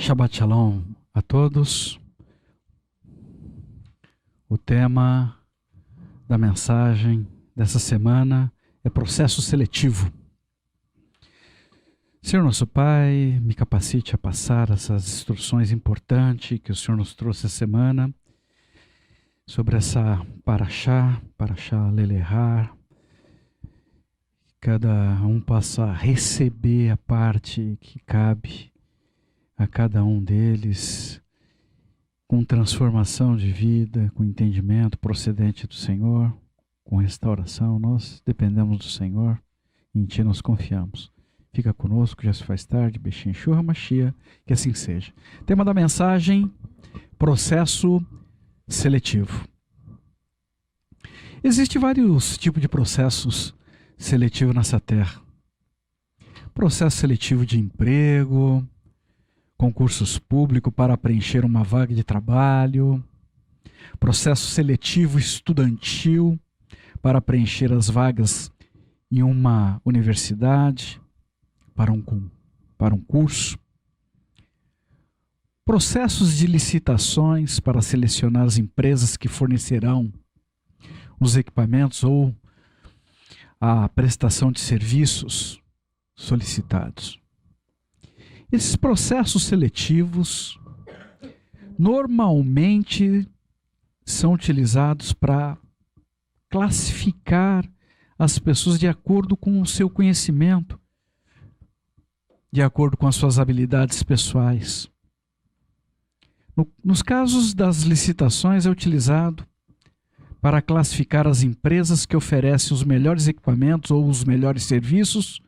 Shabbat Shalom a todos. O tema da mensagem dessa semana é processo seletivo. Senhor nosso Pai, me capacite a passar essas instruções importantes que o Senhor nos trouxe essa semana sobre essa Parashá Lelehar. Cada um possa receber a parte que cabe a cada um deles, com transformação de vida, com entendimento procedente do Senhor, com restauração. Nós dependemos do Senhor e em Ti nós confiamos. Fica conosco, já se faz tarde, Bechim Shua Mashiach, que assim seja. Tema da mensagem, processo seletivo. Existem vários tipos de processos seletivos nessa terra. Processo seletivo de emprego, concursos públicos para preencher uma vaga de trabalho, processo seletivo estudantil para preencher as vagas em uma universidade, para um curso, processos de licitações para selecionar as empresas que fornecerão os equipamentos ou a prestação de serviços solicitados. Esses processos seletivos normalmente são utilizados para classificar as pessoas de acordo com o seu conhecimento, de acordo com as suas habilidades pessoais. Nos casos das licitações é utilizado para classificar as empresas que oferecem os melhores equipamentos ou os melhores serviços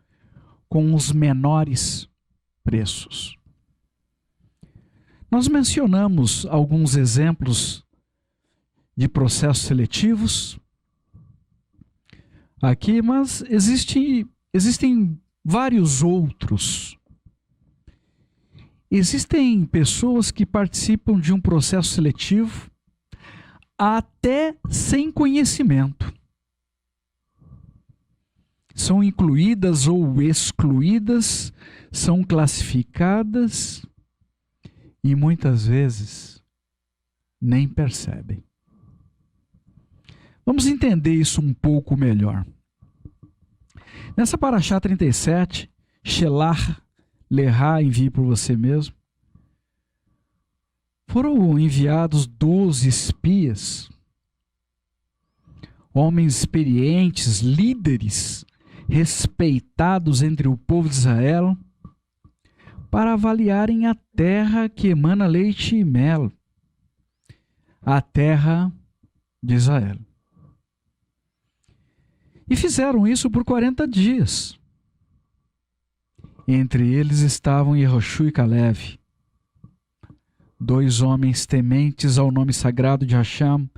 com os menores preços. Nós mencionamos alguns exemplos de processos seletivos aqui, mas existem vários outros. Existem pessoas que participam de um processo seletivo até sem conhecimento. São incluídas ou excluídas, são classificadas e muitas vezes nem percebem. Vamos entender isso um pouco melhor. Nessa Parashá 37, Shelach Leha, envie por você mesmo, foram enviados 12 espias, homens experientes, líderes, respeitados entre o povo de Israel, para avaliarem a terra que emana leite e mel, a terra de Israel. E fizeram isso por 40 dias. Entre eles estavam Yehoshua e Caleb, 2 homens tementes ao nome sagrado de Hashem,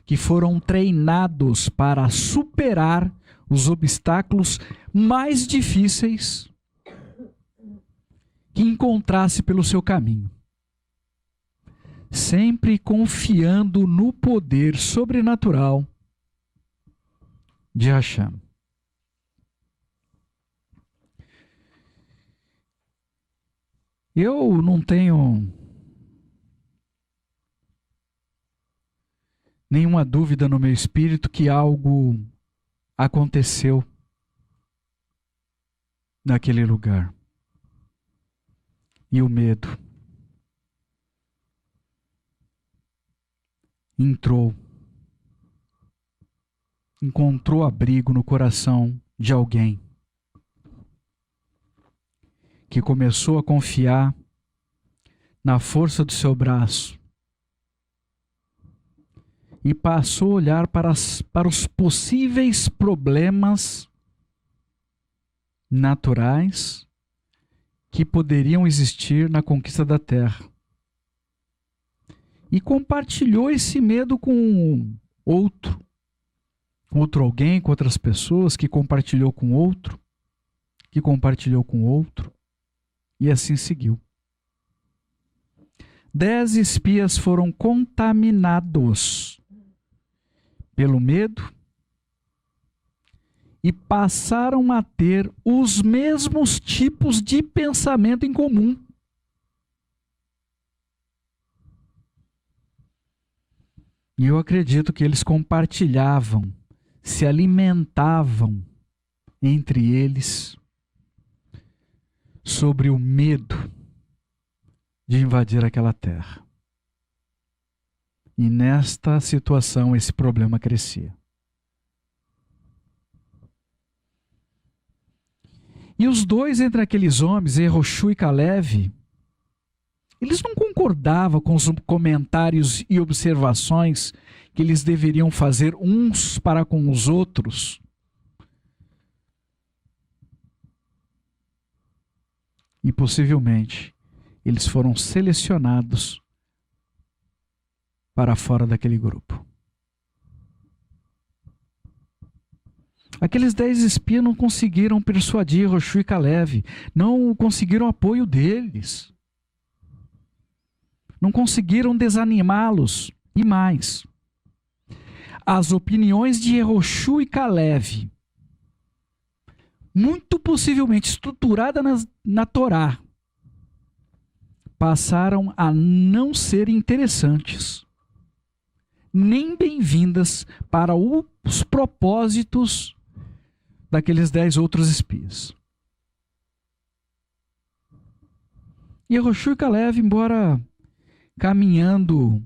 que foram treinados para superar os obstáculos mais difíceis que encontrasse pelo seu caminho, sempre confiando no poder sobrenatural de Hashem. Eu não tenho nenhuma dúvida no meu espírito que algo aconteceu naquele lugar. E o medo encontrou abrigo no coração de alguém que começou a confiar na força do seu braço e passou a olhar para os possíveis problemas naturais que poderiam existir na conquista da terra. E compartilhou esse medo com outro alguém, com outras pessoas, que compartilhou com outro, e assim seguiu. 10 espias foram contaminados pelo medo e passaram a ter os mesmos tipos de pensamento em comum. E eu acredito que eles compartilhavam, se alimentavam entre eles sobre o medo de invadir aquela terra. E nesta situação esse problema crescia. E os dois entre aqueles homens, Yehoshua e Caleb, eles não concordavam com os comentários e observações que eles deveriam fazer uns para com os outros. E possivelmente eles foram selecionados para fora daquele grupo. Aqueles 10 espias não conseguiram persuadir Yehoshua e Caleb, não conseguiram apoio deles, não conseguiram desanimá-los. E mais, as opiniões de Yehoshua e Caleb, muito possivelmente estruturadas na Torá, passaram a não ser interessantes, nem bem-vindas para os propósitos daqueles 10 outros espias. Yehoshua e Caleb, embora caminhando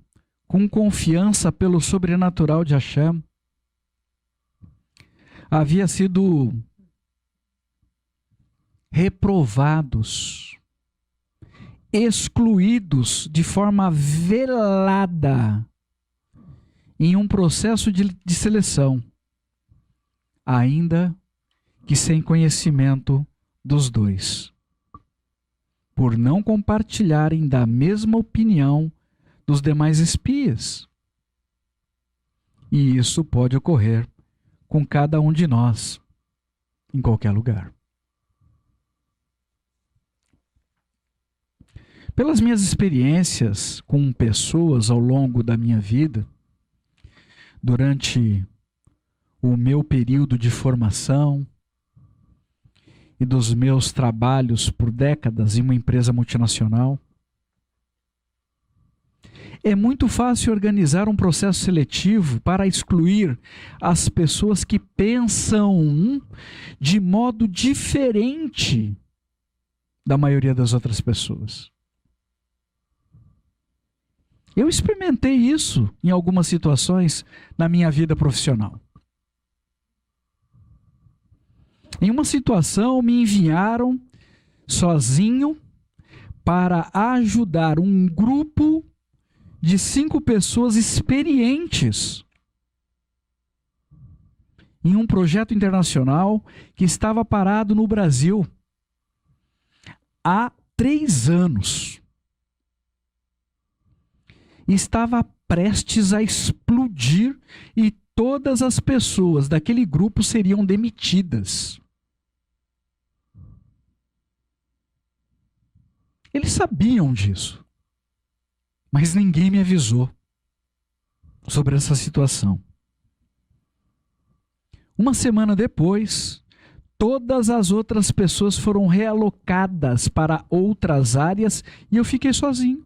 com confiança pelo sobrenatural de Hashem, havia sido reprovados, excluídos de forma velada em um processo de seleção, ainda que sem conhecimento dos dois, por não compartilharem da mesma opinião dos demais espias. E isso pode ocorrer com cada um de nós, em qualquer lugar. Pelas minhas experiências com pessoas ao longo da minha vida, durante o meu período de formação e dos meus trabalhos por décadas em uma empresa multinacional, é muito fácil organizar um processo seletivo para excluir as pessoas que pensam de modo diferente da maioria das outras pessoas. Eu experimentei isso em algumas situações na minha vida profissional. Em uma situação, me enviaram sozinho para ajudar um grupo de 5 pessoas experientes em um projeto internacional que estava parado no Brasil há 3 anos. Estava prestes a explodir e todas as pessoas daquele grupo seriam demitidas. Eles sabiam disso, mas ninguém me avisou sobre essa situação. Uma semana depois, todas as outras pessoas foram realocadas para outras áreas e eu fiquei sozinho,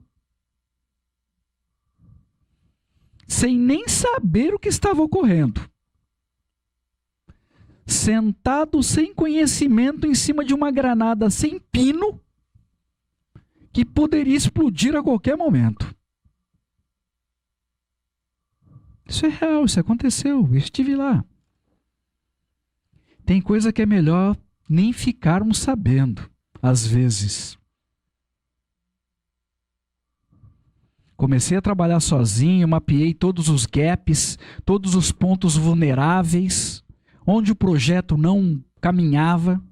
sem nem saber o que estava ocorrendo. Sentado sem conhecimento em cima de uma granada sem pino, que poderia explodir a qualquer momento. Isso é real, isso aconteceu, eu estive lá. Tem coisa que é melhor nem ficarmos sabendo, às vezes. Comecei a trabalhar sozinho, mapeei todos os gaps, todos os pontos vulneráveis, onde o projeto não caminhava.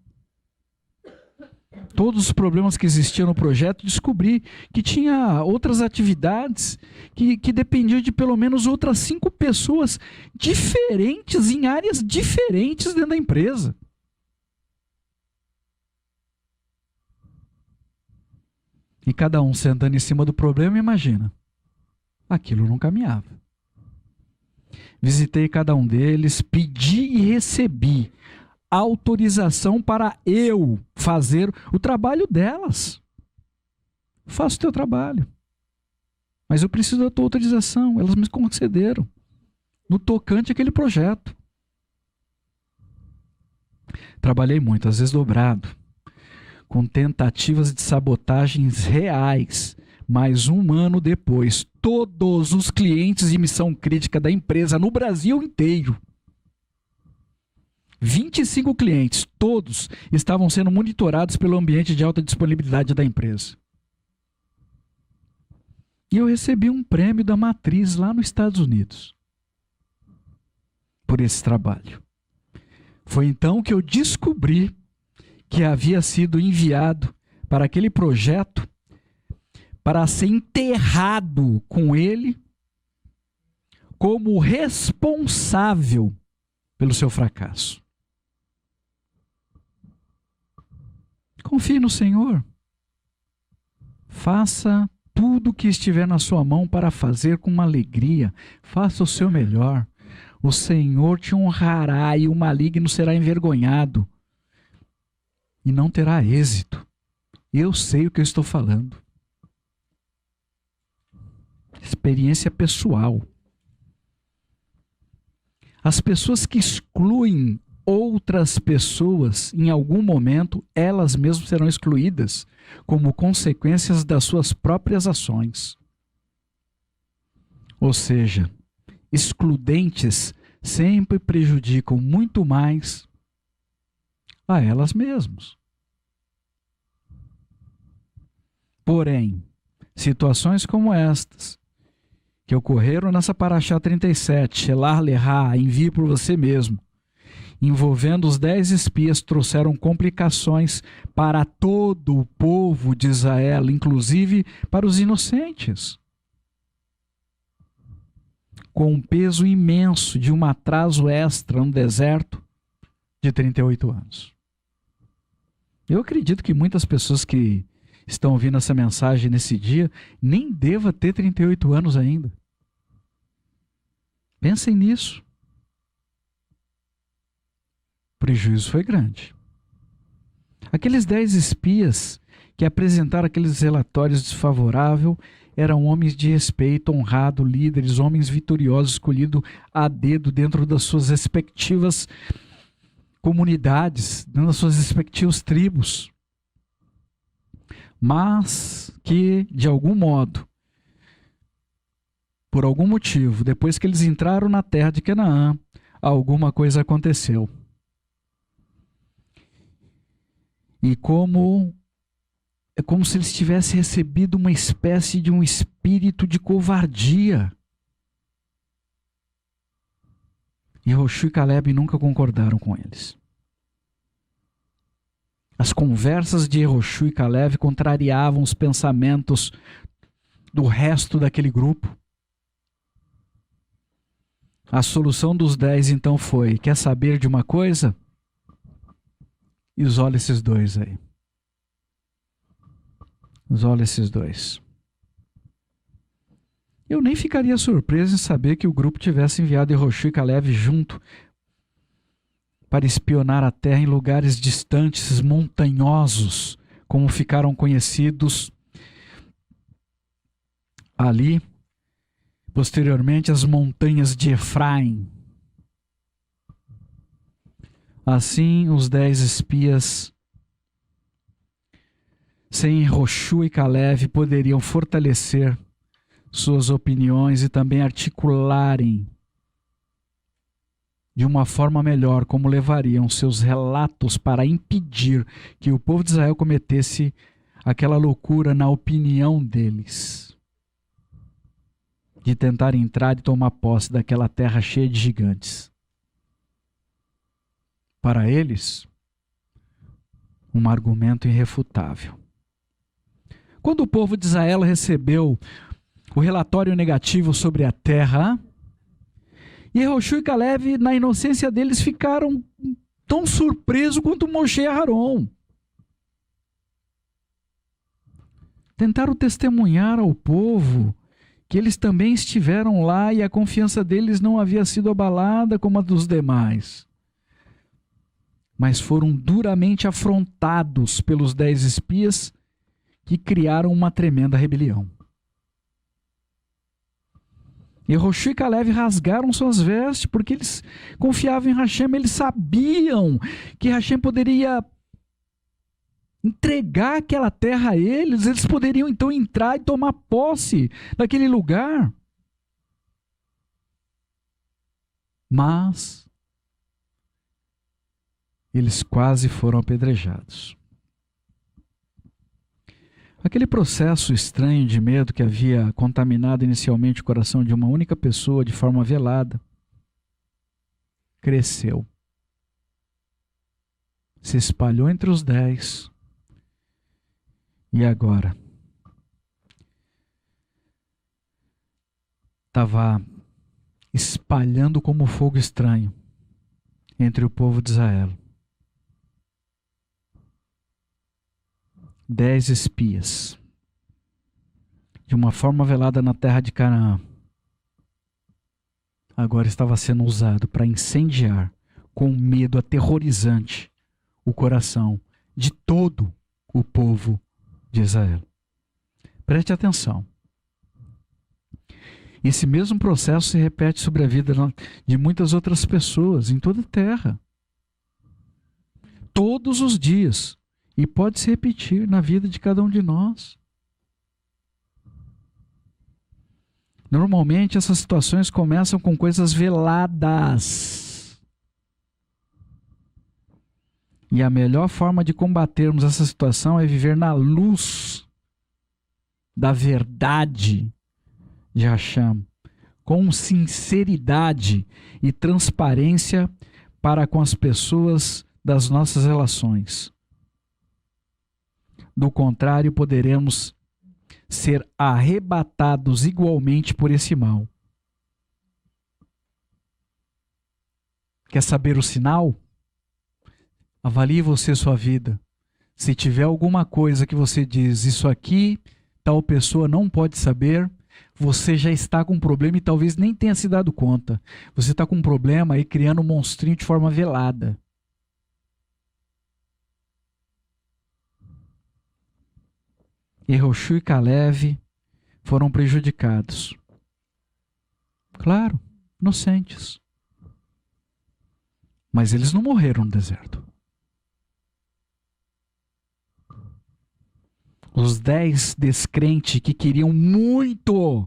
Todos os problemas que existiam no projeto, descobri que tinha outras atividades que dependiam de pelo menos outras 5 pessoas diferentes, em áreas diferentes dentro da empresa. E cada um sentando em cima do problema, imagina, aquilo não caminhava. Visitei cada um deles, pedi e recebi autorização para eu fazer o trabalho delas. Faça o teu trabalho. Mas eu preciso da tua autorização. Elas me concederam. No tocante àquele projeto. Trabalhei muito, às vezes dobrado, com tentativas de sabotagens reais. Mas 1 ano depois, todos os clientes de missão crítica da empresa no Brasil inteiro, 25 clientes, todos estavam sendo monitorados pelo ambiente de alta disponibilidade da empresa. E eu recebi um prêmio da matriz lá nos Estados Unidos por esse trabalho. Foi então que eu descobri que havia sido enviado para aquele projeto para ser enterrado com ele como responsável pelo seu fracasso. Confie no Senhor. Faça tudo o que estiver na sua mão para fazer com uma alegria. Faça o seu melhor. O Senhor te honrará e o maligno será envergonhado. E não terá êxito. Eu sei o que eu estou falando. Experiência pessoal. As pessoas que excluem outras pessoas, em algum momento, elas mesmas serão excluídas, como consequências das suas próprias ações. Ou seja, excludentes sempre prejudicam muito mais a elas mesmas. Porém, situações como estas, que ocorreram nessa Parashá 37, Shelah Lehá, envie por você mesmo, envolvendo os 10 espias, trouxeram complicações para todo o povo de Israel, inclusive para os inocentes, com um peso imenso de um atraso extra no deserto de 38 anos. Eu acredito que muitas pessoas que estão ouvindo essa mensagem nesse dia nem deva ter 38 anos ainda. Pensem nisso. O prejuízo foi grande. Aqueles 10 espias que apresentaram aqueles relatórios desfavoráveis eram homens de respeito, honrado, líderes, homens vitoriosos, escolhidos a dedo dentro das suas respectivas comunidades, dentro das suas respectivas tribos. Mas que, de algum modo, por algum motivo, depois que eles entraram na terra de Canaã, alguma coisa aconteceu. E é como se eles tivessem recebido uma espécie de um espírito de covardia. E Yehoshua e Caleb nunca concordaram com eles. As conversas de Yehoshua e Caleb contrariavam os pensamentos do resto daquele grupo. A solução dos 10 então foi: quer saber de uma coisa? Isola esses dois aí. Isola esses dois. Eu nem ficaria surpreso em saber que o grupo tivesse enviado Yehoshua e Caleb junto para espionar a terra em lugares distantes, montanhosos, como ficaram conhecidos ali, posteriormente, as montanhas de Efraim. Assim, os 10 espias, sem Yehoshua e Caleb, poderiam fortalecer suas opiniões e também articularem de uma forma melhor como levariam seus relatos para impedir que o povo de Israel cometesse aquela loucura na opinião deles, de tentar entrar e tomar posse daquela terra cheia de gigantes. Para eles, um argumento irrefutável. Quando o povo de Israel recebeu o relatório negativo sobre a terra, Yehoshua e Caleb, na inocência deles, ficaram tão surpresos quanto Moshe e Aharon. Tentaram testemunhar ao povo que eles também estiveram lá e a confiança deles não havia sido abalada como a dos demais. Mas foram duramente afrontados pelos 10 espias que criaram uma tremenda rebelião. Yehoshua e Caleb rasgaram suas vestes, porque eles confiavam em Hashem, eles sabiam que Hashem poderia entregar aquela terra a eles, eles poderiam então entrar e tomar posse daquele lugar. Mas eles quase foram apedrejados. Aquele processo estranho de medo que havia contaminado inicialmente o coração de uma única pessoa de forma velada, cresceu. Se espalhou entre os 10. E agora? Estava espalhando como fogo estranho entre o povo de Israel. 10 espias, de uma forma velada na terra de Canaã, agora estava sendo usado para incendiar com medo aterrorizante o coração de todo o povo de Israel. Preste atenção. Esse mesmo processo se repete sobre a vida de muitas outras pessoas em toda a terra. Todos os dias. E pode se repetir na vida de cada um de nós. Normalmente essas situações começam com coisas veladas. E a melhor forma de combatermos essa situação é viver na luz da verdade de Hashem, com sinceridade e transparência para com as pessoas das nossas relações. Do contrário, poderemos ser arrebatados igualmente por esse mal. Quer saber o sinal? Avalie você sua vida. Se tiver alguma coisa que você diz, isso aqui, tal pessoa não pode saber, você já está com um problema e talvez nem tenha se dado conta. Você está com um problema aí criando um monstrinho de forma velada. Yehoshua e Caleb foram prejudicados. Claro, inocentes. Mas eles não morreram no deserto. Os 10 descrentes que queriam muito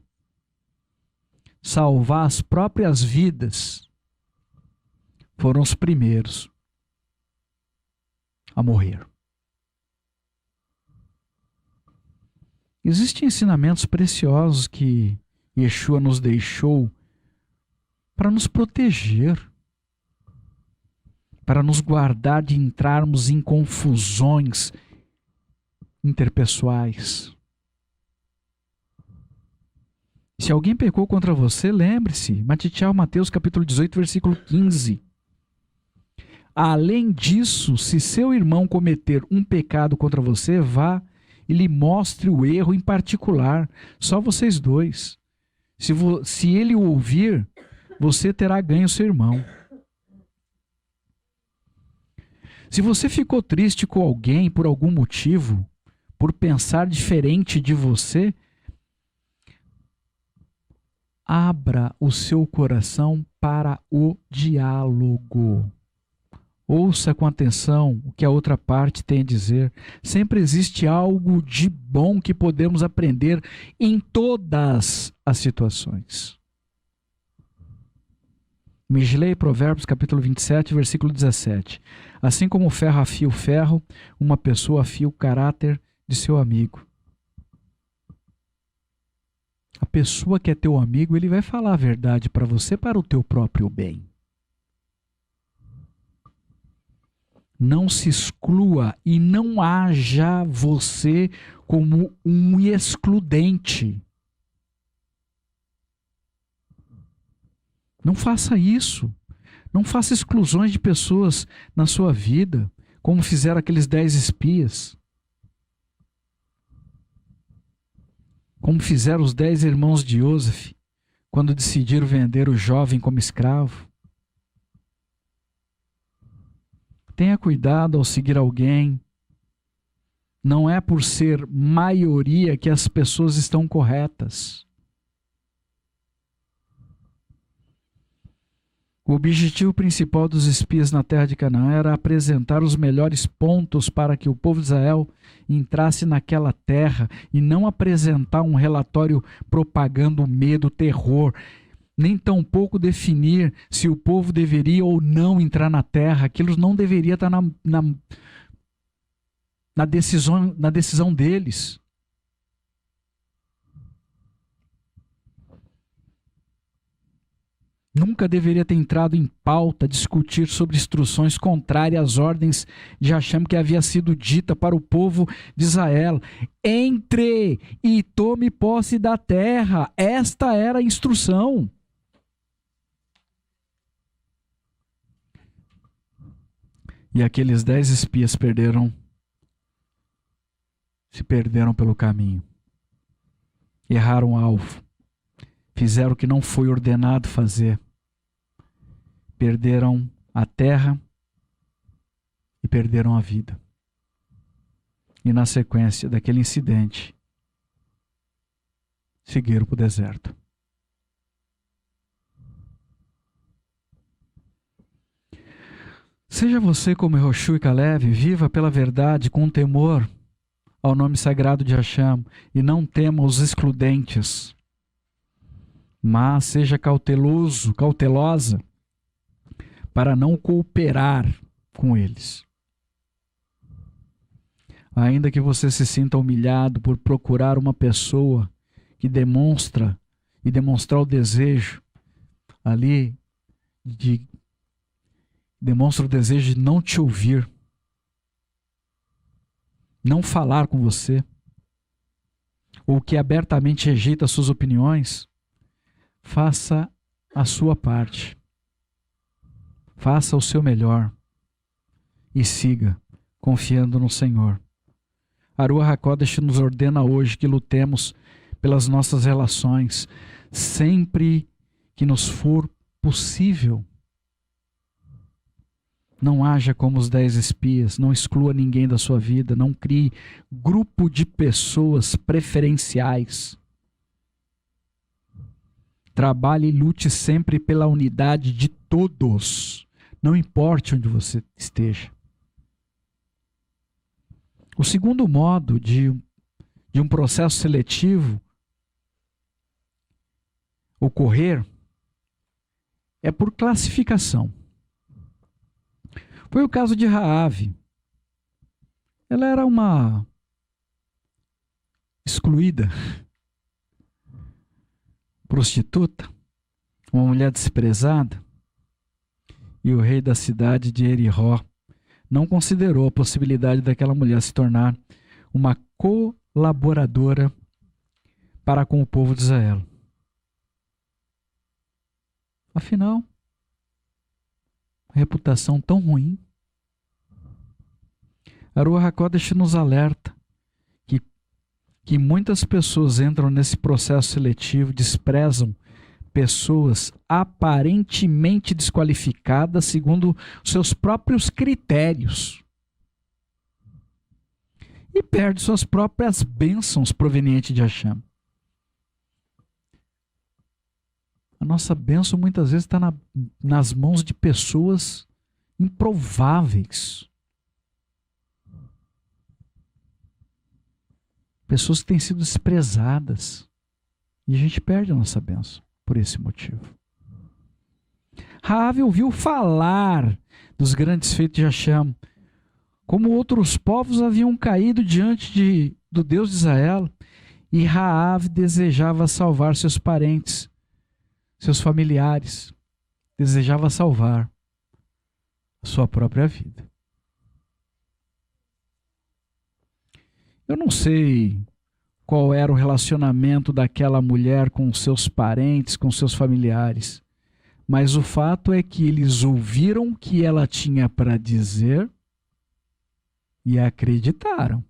salvar as próprias vidas foram os primeiros a morrer. Existem ensinamentos preciosos que Yeshua nos deixou para nos proteger, para nos guardar de entrarmos em confusões interpessoais. Se alguém pecou contra você, lembre-se, Mateus capítulo 18, versículo 15. Além disso, se seu irmão cometer um pecado contra você, vá e lhe mostre o erro em particular, só vocês dois. Se ele o ouvir, você terá ganho seu irmão. Se você ficou triste com alguém por algum motivo, por pensar diferente de você, abra o seu coração para o diálogo. Ouça com atenção o que a outra parte tem a dizer. Sempre existe algo de bom que podemos aprender em todas as situações. Mislei, Provérbios, capítulo 27, versículo 17. Assim como o ferro afia o ferro, uma pessoa afia o caráter de seu amigo. A pessoa que é teu amigo, ele vai falar a verdade para você, para o teu próprio bem. Não se exclua e não haja você como um excludente. Não faça isso. Não faça exclusões de pessoas na sua vida, como fizeram aqueles 10 espias. Como fizeram os 10 irmãos de Yosef, quando decidiram vender o jovem como escravo. Tenha cuidado ao seguir alguém. Não é por ser maioria que as pessoas estão corretas. O objetivo principal dos espias na terra de Canaã era apresentar os melhores pontos para que o povo de Israel entrasse naquela terra e não apresentar um relatório propagando medo, terror, nem tampouco definir se o povo deveria ou não entrar na terra. Aquilo não deveria estar na decisão deles. Nunca deveria ter entrado em pauta discutir sobre instruções contrárias às ordens de Hashem que havia sido dita para o povo de Israel. Entre e tome posse da terra. Esta era a instrução. E aqueles 10 espias se perderam pelo caminho. Erraram o alvo. Fizeram o que não foi ordenado fazer. Perderam a terra e perderam a vida. E na sequência daquele incidente, seguiram para o deserto. Seja você como Yehoshua e Caleb, viva pela verdade com temor ao nome sagrado de Hashem e não tema os excludentes. Mas seja cautelosa, para não cooperar com eles. Ainda que você se sinta humilhado por procurar uma pessoa que demonstrar o desejo demonstra o desejo de não te ouvir, não falar com você, ou que abertamente rejeita suas opiniões, faça a sua parte. Faça o seu melhor e siga confiando no Senhor. A Ruach HaKodesh nos ordena hoje que lutemos pelas nossas relações sempre que nos for possível. Não haja como os 10 espias, não exclua ninguém da sua vida, não crie grupo de pessoas preferenciais. Trabalhe e lute sempre pela unidade de todos, não importe onde você esteja. O segundo modo de um processo seletivo ocorrer é por classificação. Foi o caso de Raabe. Ela era uma excluída, prostituta, uma mulher desprezada, e o rei da cidade de Jericó não considerou a possibilidade daquela mulher se tornar uma colaboradora para com o povo de Israel. Afinal, reputação tão ruim. A Ruach HaKodesh nos alerta que muitas pessoas entram nesse processo seletivo, desprezam pessoas aparentemente desqualificadas segundo seus próprios critérios e perde suas próprias bênçãos provenientes de Hashem. A nossa bênção muitas vezes está nas mãos de pessoas improváveis. Pessoas que têm sido desprezadas. E a gente perde a nossa bênção por esse motivo. Raabe ouviu falar dos grandes feitos de Hashem, como outros povos haviam caído diante do Deus de Israel, e Raabe desejava salvar seus parentes, seus familiares, desejava salvar a sua própria vida. Eu não sei qual era o relacionamento daquela mulher com seus parentes, com seus familiares, mas o fato é que eles ouviram o que ela tinha para dizer e acreditaram.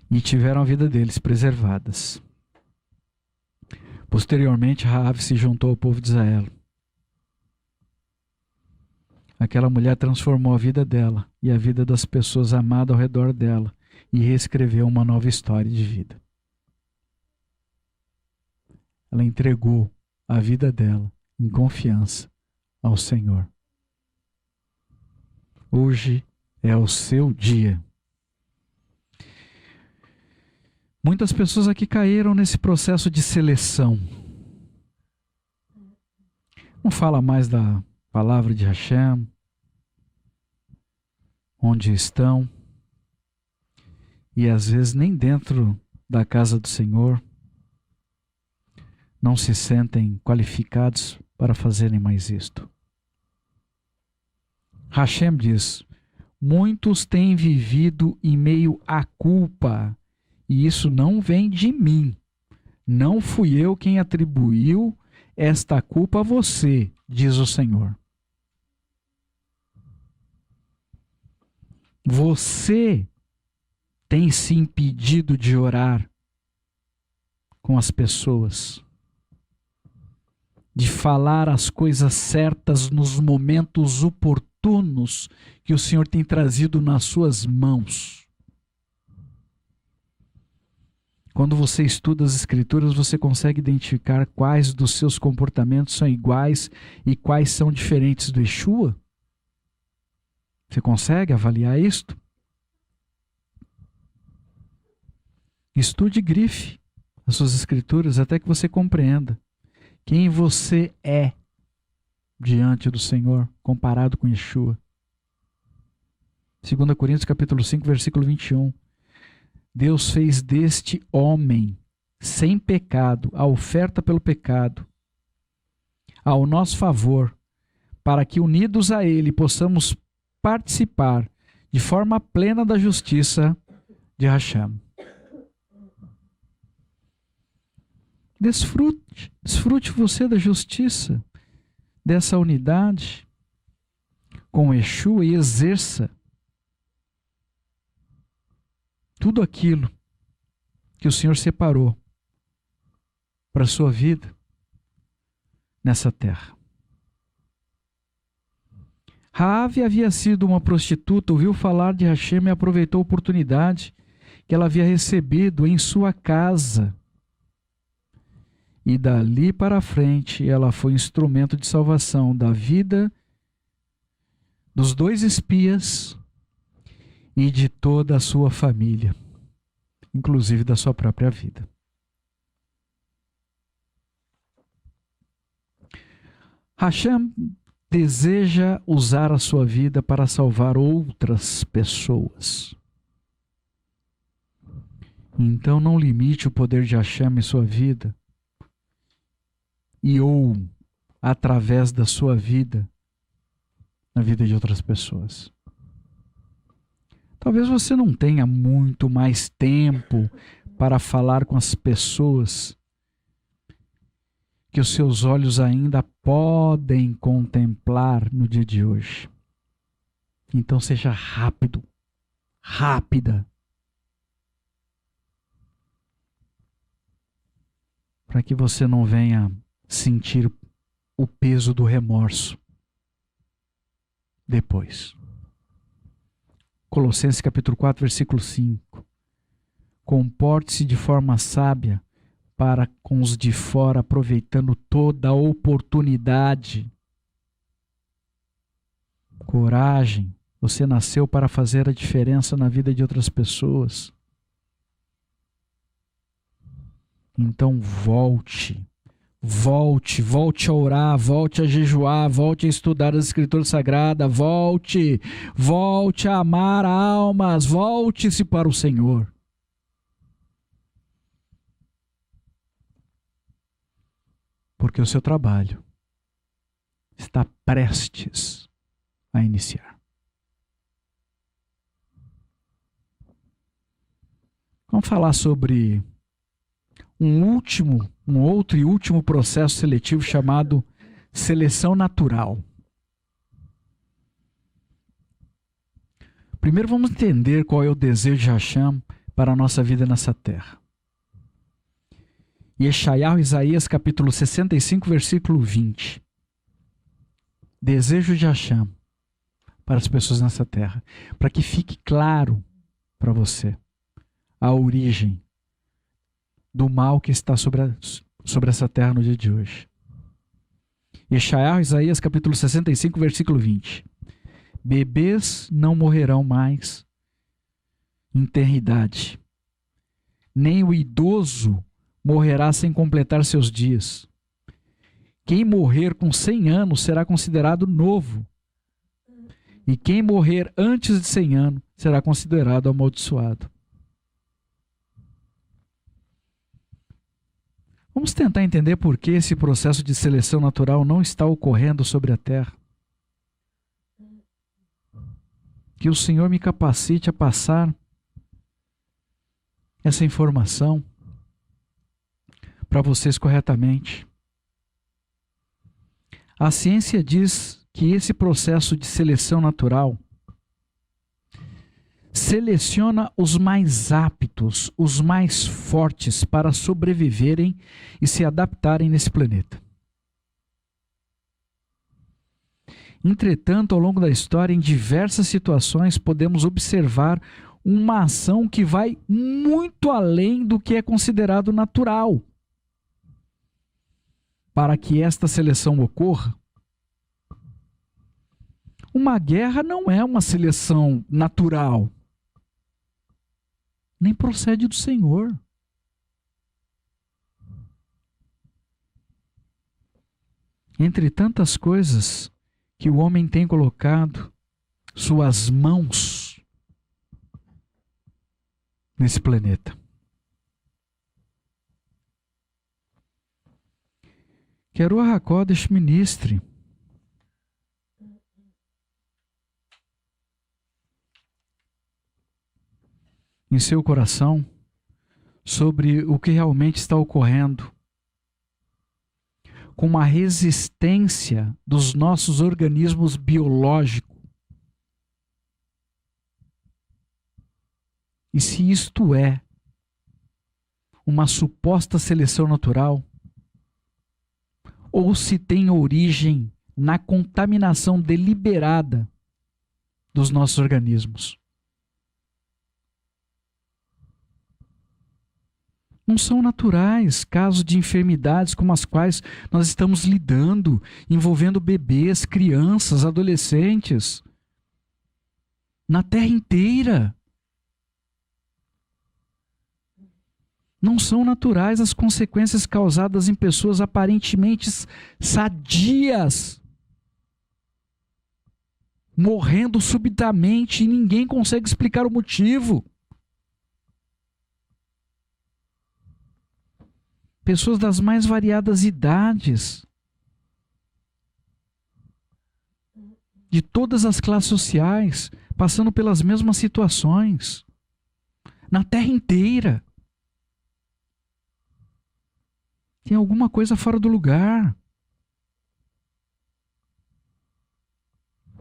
E tiveram a vida deles preservadas. Posteriormente, Raabe se juntou ao povo de Israel. Aquela mulher transformou a vida dela e a vida das pessoas amadas ao redor dela e reescreveu uma nova história de vida. Ela entregou a vida dela em confiança ao Senhor. Hoje é o seu dia. Muitas pessoas aqui caíram nesse processo de seleção. Não fala mais da palavra de Hashem, onde estão, e às vezes nem dentro da casa do Senhor não se sentem qualificados para fazerem mais isto. Hashem diz: muitos têm vivido em meio à culpa, e isso não vem de mim. Não fui eu quem atribuiu esta culpa a você, diz o Senhor. Você tem se impedido de orar com as pessoas, de falar as coisas certas nos momentos oportunos que o Senhor tem trazido nas suas mãos. Quando você estuda as Escrituras, você consegue identificar quais dos seus comportamentos são iguais e quais são diferentes do Yeshua? Você consegue avaliar isto? Estude e grife as suas Escrituras até que você compreenda quem você é diante do Senhor comparado com Yeshua. 2 Coríntios capítulo 5, versículo 21. Deus fez deste homem sem pecado a oferta pelo pecado ao nosso favor, para que unidos a Ele possamos participar de forma plena da justiça de Hashem. Desfrute você da justiça, dessa unidade com Yeshua e exerça tudo aquilo que o Senhor separou para a sua vida nessa terra. Raabe havia sido uma prostituta, ouviu falar de Hashem e aproveitou a oportunidade que ela havia recebido em sua casa. E dali para frente ela foi instrumento de salvação da vida dos 2 espias e de toda a sua família, inclusive da sua própria vida. Hashem deseja usar a sua vida para salvar outras pessoas. Então não limite o poder de Hashem em sua vida ou através da sua vida na vida de outras pessoas. Talvez você não tenha muito mais tempo para falar com as pessoas que os seus olhos ainda podem contemplar no dia de hoje. Então seja rápido, rápida, para que você não venha sentir o peso do remorso depois. Colossenses capítulo 4, versículo 5. Comporte-se de forma sábia para com os de fora, aproveitando toda a oportunidade. Coragem. Você nasceu para fazer a diferença na vida de outras pessoas. Então volte a orar, volte a jejuar, volte a estudar as Escrituras Sagradas, volte a amar almas, volte-se para o Senhor. Porque o seu trabalho está prestes a iniciar. Vamos falar sobre um outro e último processo seletivo chamado seleção natural. Primeiro vamos entender qual é o desejo de Hashem para a nossa vida nessa terra. Yeshayahu, Isaías capítulo 65, versículo 20. Desejo de Hashem para as pessoas nessa terra, para que fique claro para você a origem do mal que está sobre essa terra no dia de hoje. Isaías capítulo 65, versículo 20. Bebês não morrerão mais em tenridade, nem o idoso morrerá sem completar seus dias. Quem morrer com 100 anos será considerado novo, e quem morrer antes de 100 anos será considerado amaldiçoado. Vamos tentar entender por que esse processo de seleção natural não está ocorrendo sobre a Terra. Que o Senhor me capacite a passar essa informação para vocês corretamente. A ciência diz que esse processo de seleção natural seleciona os mais aptos, os mais fortes para sobreviverem e se adaptarem nesse planeta. Entretanto, ao longo da história, em diversas situações, podemos observar uma ação que vai muito além do que é considerado natural. Para que esta seleção ocorra, uma guerra não é uma seleção natural, nem procede do Senhor. Entre tantas coisas que o homem tem colocado suas mãos nesse planeta. Que a Ruach HaKodesh ministre em seu coração sobre o que realmente está ocorrendo com uma resistência dos nossos organismos biológicos. E se isto é uma suposta seleção natural, ou se tem origem na contaminação deliberada dos nossos organismos. Não são naturais casos de enfermidades como as quais nós estamos lidando, envolvendo bebês, crianças, adolescentes, na Terra inteira. Não são naturais as consequências causadas em pessoas aparentemente sadias, morrendo subitamente e ninguém consegue explicar o motivo. Pessoas das mais variadas idades, de todas as classes sociais, passando pelas mesmas situações, na Terra inteira. Tem alguma coisa fora do lugar.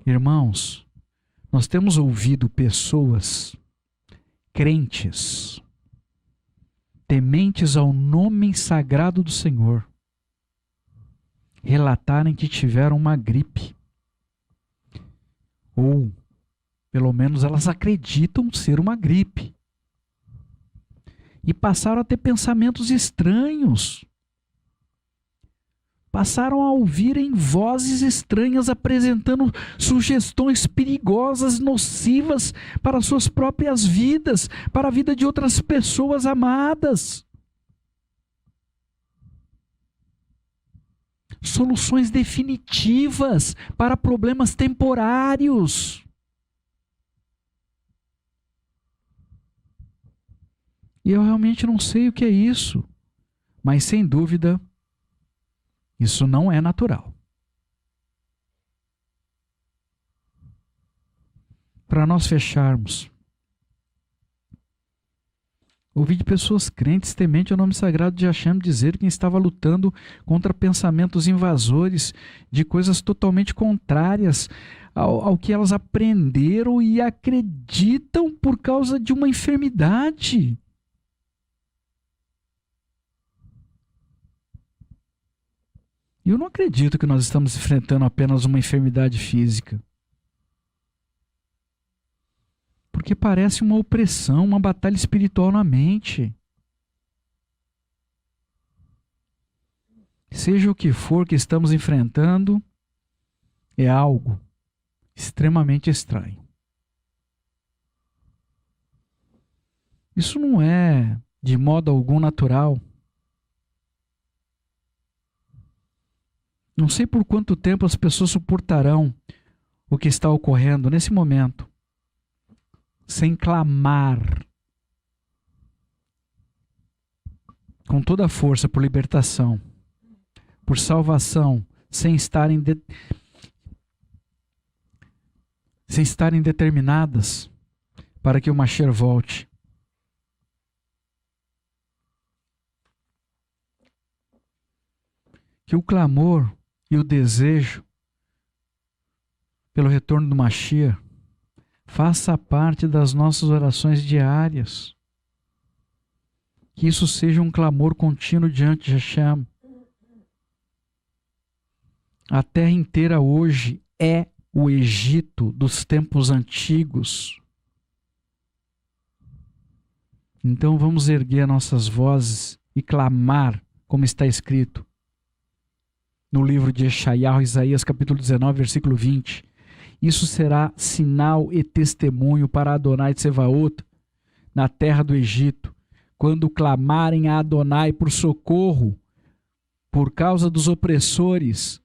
Irmãos, nós temos ouvido pessoas crentes, tementes ao nome sagrado do Senhor, relatarem que tiveram uma gripe. Ou, pelo menos, elas acreditam ser uma gripe. E passaram a ter pensamentos estranhos. Passaram a ouvirem vozes estranhas apresentando sugestões perigosas, nocivas para suas próprias vidas, para a vida de outras pessoas amadas. Soluções definitivas para problemas temporários. E eu realmente não sei o que é isso, mas sem dúvida, isso não é natural. Para nós fecharmos, ouvi de pessoas crentes temente ao nome sagrado de Hashem dizer que estava lutando contra pensamentos invasores de coisas totalmente contrárias ao que elas aprenderam e acreditam por causa de uma enfermidade. E eu não acredito que nós estamos enfrentando apenas uma enfermidade física. Porque parece uma opressão, uma batalha espiritual na mente. seja o que for que estamos enfrentando, é algo extremamente estranho. Isso não é de modo algum natural. Não sei por quanto tempo as pessoas suportarão o que está ocorrendo nesse momento, sem clamar com toda a força por libertação, por salvação, sem estarem determinadas para que o Mashiach volte. Que o clamor e o desejo pelo retorno do Mashiach faça parte das nossas orações diárias. Que isso seja um clamor contínuo diante de Hashem. A terra inteira hoje é o Egito dos tempos antigos. Então vamos erguer nossas vozes e clamar, como está escrito no livro de Esaias, Isaías capítulo 19, versículo 20. Isso será sinal e testemunho para Adonai Tsevaot na terra do Egito, quando clamarem a Adonai por socorro por causa dos opressores.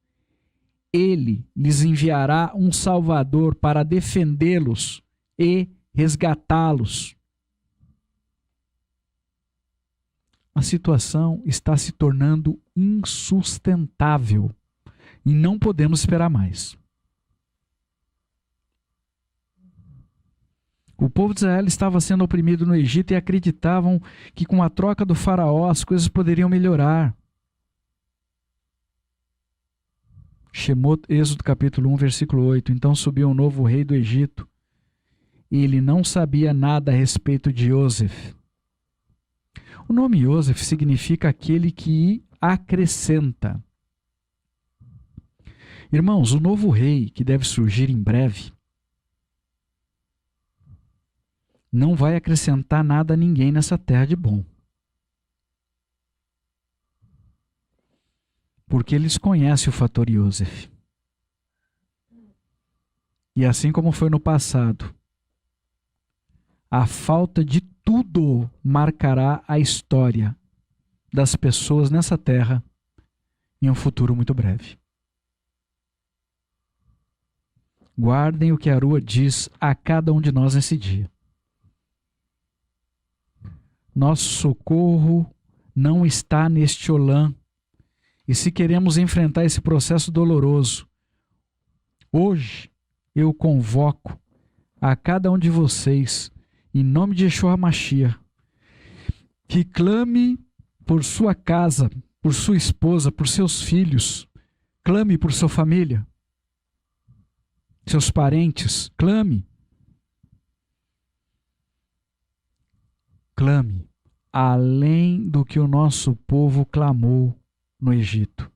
Ele lhes enviará um Salvador para defendê-los e resgatá-los. A situação está se tornando insustentável e não podemos esperar mais. O povo de Israel estava sendo oprimido no Egito e acreditavam que com a troca do faraó as coisas poderiam melhorar. Shemot, Êxodo capítulo 1, versículo 8. Então subiu um novo rei do Egito e ele não sabia nada a respeito de Yosef. O nome Yosef significa aquele que acrescenta. Irmãos, o novo rei que deve surgir em breve não vai acrescentar nada a ninguém nessa terra de bom. Porque eles conhecem o fator Yosef. E assim como foi no passado, a falta de tudo marcará a história das pessoas nessa terra em um futuro muito breve. Guardem o que a Arua diz a cada um de nós nesse dia. Nosso socorro não está neste Olã. E se queremos enfrentar esse processo doloroso, hoje eu convoco a cada um de vocês, em nome de Yeshua HaMashiach, que clame por sua casa, por sua esposa, por seus filhos, clame por sua família, seus parentes, clame. Clame além do que o nosso povo clamou no Egito.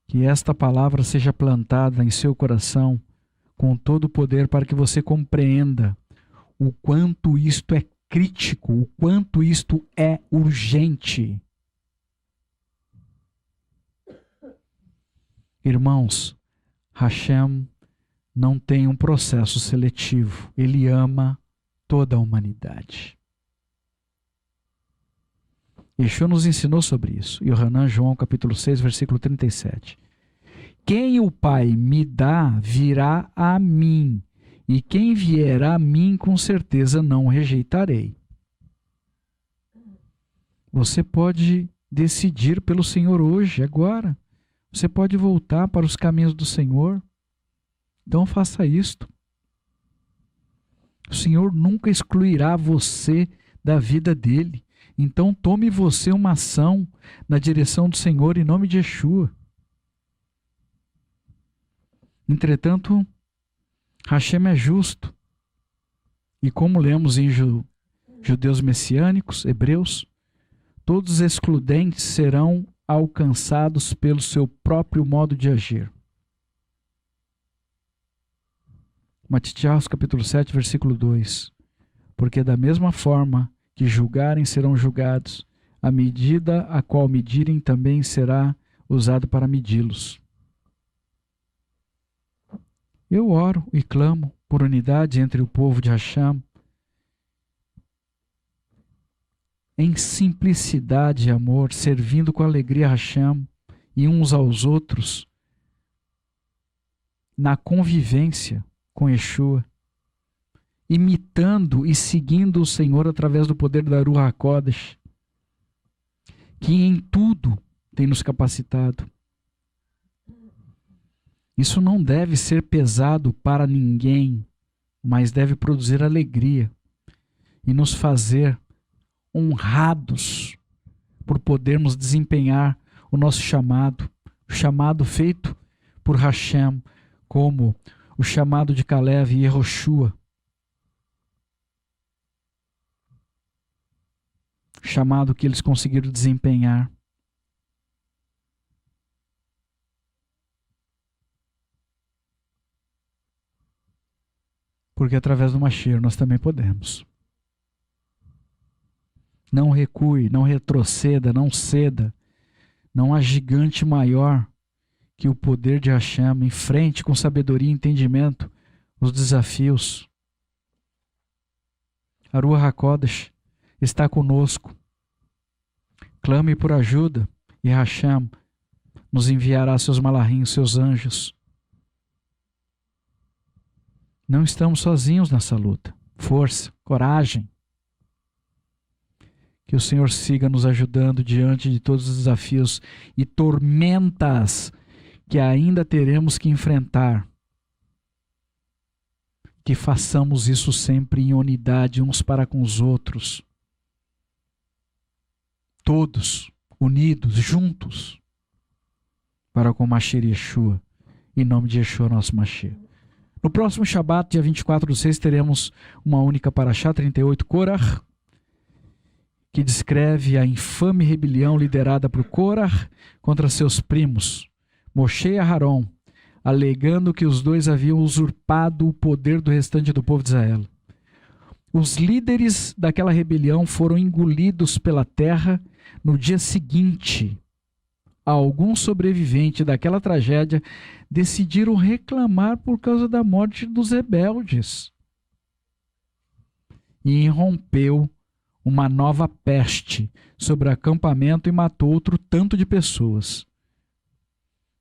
Que esta palavra seja plantada em seu coração com todo o poder para que você compreenda o quanto isto é crítico, o quanto isto é urgente. Irmãos, Hashem não tem um processo seletivo. Ele ama toda a humanidade. Yeshua nos ensinou sobre isso. Yohanan, João, capítulo 6, versículo 37. Quem o Pai me dá, virá a mim, e quem vier a mim, com certeza não o rejeitarei. Você pode decidir pelo Senhor hoje, agora. Você pode voltar para os caminhos do Senhor. Então faça isto. O Senhor nunca excluirá você da vida dele. Então tome você uma ação na direção do Senhor em nome de Yeshua. Entretanto, Hashem é justo. E como lemos em Judeus Messiânicos, Hebreus, todos os excludentes serão alcançados pelo seu próprio modo de agir. Matitias, capítulo 7, versículo 2. Porque da mesma forma que julgarem serão julgados, a medida a qual medirem também será usado para medi-los. Eu oro e clamo por unidade entre o povo de Hashem, em simplicidade e amor, servindo com alegria a Hashem e uns aos outros, na convivência com Yeshua, imitando e seguindo o Senhor através do poder da Ruach HaKodesh, que em tudo tem nos capacitado. Isso não deve ser pesado para ninguém, mas deve produzir alegria e nos fazer honrados por podermos desempenhar o nosso chamado, o chamado feito por Hashem, como o chamado de Caleb e Yehoshua, chamado que eles conseguiram desempenhar. Porque através do Mashiach nós também podemos. Não recue, não retroceda, não ceda. Não há gigante maior que o poder de Hashem. Enfrente com sabedoria e entendimento os desafios. A Ruach HaKodesh está conosco. Clame por ajuda e Hashem nos enviará seus malachim, seus anjos. Não estamos sozinhos nessa luta. Força, coragem. Que o Senhor siga nos ajudando diante de todos os desafios e tormentas que ainda teremos que enfrentar. Que façamos isso sempre em unidade uns para com os outros. Todos unidos, juntos, para com Mashiach Yeshua, em nome de Yeshua, nosso Mashiach. No próximo Shabat, dia 24/6, teremos uma única Parashá, 38, Korach, que descreve a infame rebelião liderada por Korach contra seus primos, Moshe e Aharon, alegando que os dois haviam usurpado o poder do restante do povo de Israel. Os líderes daquela rebelião foram engolidos pela terra no dia seguinte. Alguns sobreviventes daquela tragédia decidiram reclamar por causa da morte dos rebeldes. E irrompeu uma nova peste sobre o acampamento e matou outro tanto de pessoas.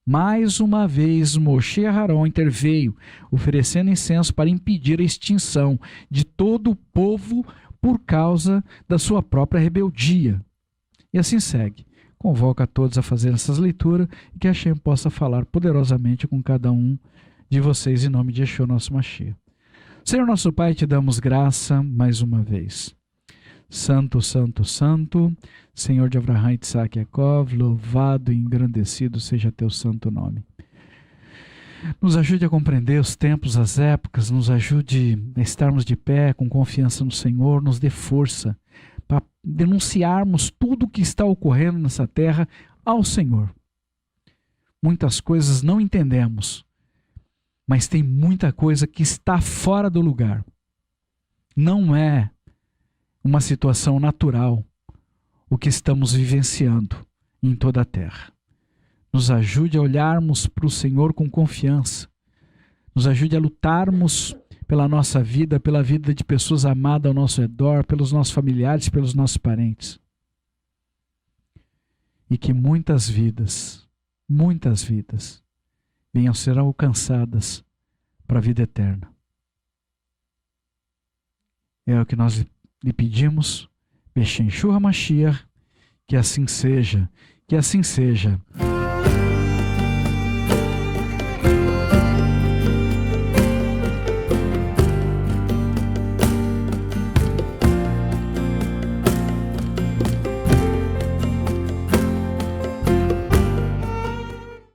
Mais uma vez, Moshe e Aharon interveio, oferecendo incenso para impedir a extinção de todo o povo por causa da sua própria rebeldia. E assim segue. Convoco a todos a fazer essas leituras e que Hashem possa falar poderosamente com cada um de vocês em nome de Yeshua, nosso Mashiach. Senhor nosso Pai, te damos graça mais uma vez. Santo, santo, santo, Senhor de Abraham, Isaac e Jacob, louvado e engrandecido seja teu santo nome. Nos ajude a compreender os tempos, as épocas, nos ajude a estarmos de pé com confiança no Senhor, nos dê força para denunciarmos tudo o que está ocorrendo nessa terra ao Senhor. Muitas coisas não entendemos, mas tem muita coisa que está fora do lugar. Não é uma situação natural o que estamos vivenciando em toda a terra. Nos ajude a olharmos para o Senhor com confiança. Nos ajude a lutarmos pela nossa vida, pela vida de pessoas amadas ao nosso redor, pelos nossos familiares, pelos nossos parentes. E que muitas vidas venham a ser alcançadas para a vida eterna. É o que nós lhe pedimos, Beshem Yeshua Mashiach, que assim seja, que assim seja.